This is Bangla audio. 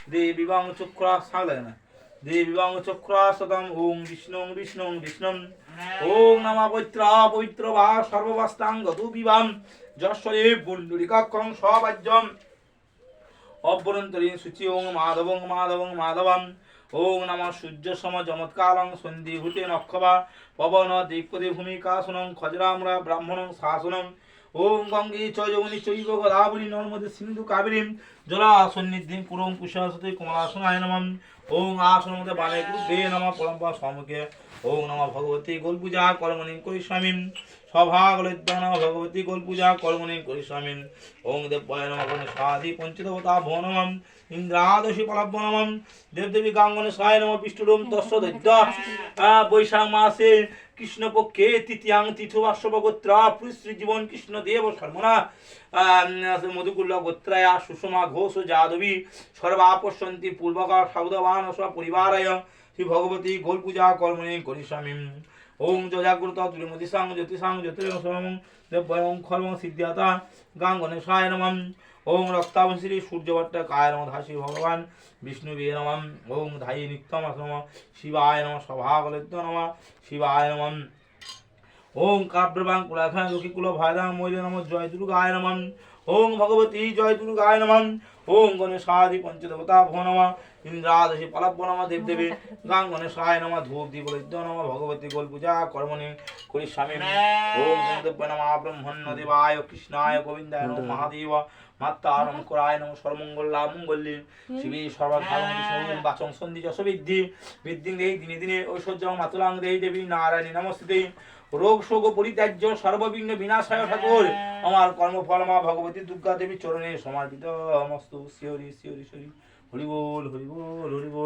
দেবীবাং চক্রা সাং লাগে না দেবীবাং চক্রা সতম ওং বিষ্ণু বিষ্ণু বিষ্ণু ওং নমঃ পবিত্রা পবিত্র বা সর্ববাস্তাং গতু বিবাম যশ্বরে পুণ্ডরিকাক্ষং সবাজ্যম অভ্যন্তরীণ সূচি ওং মাধবং মাধবং মাধবম ওং নমঃ সূর্য সম চমৎকারং সন্ধিভূতে নক্ষবা পবন দিকপদে ভূমিকাসনং খজরামরা ব্রাহ্মণং শাসনং ওং গঙ্গে চ যমুনি চৈব গোদাবরী নর্মদে সিন্ধু কাবেরীম জলাসন্নিধিং পুরং কুশাসতে কমলাসনায় নমঃ ওং আসনমতে বাণে গুরুবে নমঃ পরম্পরা সম্মুখে ওং নমঃ ভগবতী গোলপূজা কর্মণি করিষ্যামি সভাগলদ্য নমঃ ভগবতী গোলপূজা কর্মণি করিষ্যামি ওং দেবায় নমঃ গণেশাদি পঞ্চদেবতা ভো নমঃ ইন্দ্রাদশী পলাভ্য নমঃ দেবদেবী গাঙ্গনেশায় নমঃ বিষ্ণুরূপ তস্য দৈত্য বৈশাখ মাসে কৃষ্ণপক্ষে তৃতীয়াং তীর্থবাস্যব গোত্রা শ্রী জীবন কৃষ্ণদেব শর্মণা মধুকুল্ল গোত্রায়া সুষমা ঘোষ যাদবী সর্বাপশ্যন্তি পূর্বকা সাউদবান পরিবারায় শ্রী ভগবতী গোল পূজা কর্মণি করিষ্যামি ওং জাগ্রত তুলিমতিসাং জ্যোতিষাং জ্যোতির্গম দেবয়ং খর্ম সিদ্ধাতা গাঙ্গনেশায় নমঃ ওং রক্তাবশ্রী সূর্যভট্টকায় নমঃ ধাসী ভগবান বিষ্ণুবে নমঃ ওং ধায়ী নিত্যম নমঃ শিবায় নমঃ সভাগলদ্য নমঃ শিবায় নমঃ ওং কাব্রবাং কুলাখাং লক্ষ্মীকুল ভায়দাং মৈলে নমঃ জয় দুর্গায় নমঃ ওং ভগবতী জয় দুর্গায় নমঃ ওং গণেশাদি পঞ্চদেবতা ভো নমঃ ইন্দ্রাদশী পলাভ্য নমঃ দেবদেবী গাঙ্গনেশায় নমঃ ধূপ দীপলদ্য নমঃ ভগবতী গোল পূজা কর্মণি করিষ্যামি ওং দেব নমঃ ব্রহ্মণ্য দেবায় কৃষ্ণায় গোবিন্দায় নমঃ মহাদেব মাত্তারং করায় নমঃ সর্বমঙ্গলা মঙ্গল্যে শিবে সর্বধারং বিষ্ণু বাচং সন্ধি যশ বৃদ্ধি বৃদ্ধিং দেহি দিনে দিনে ঐশ্বর্যং মাতুলাং দেহি দেবী নারায়ণী নমস্তুতে রোগ শোক পরিত্যাজ্য সর্ববিঘ্ন বিনাশায় ঠাকুর আমার কর্মফল মা ভগবতী দুর্গা দেবী চরণে সমর্পিত মস্তু শিহরি শিহরি হরি বল হরি বল হরি বল।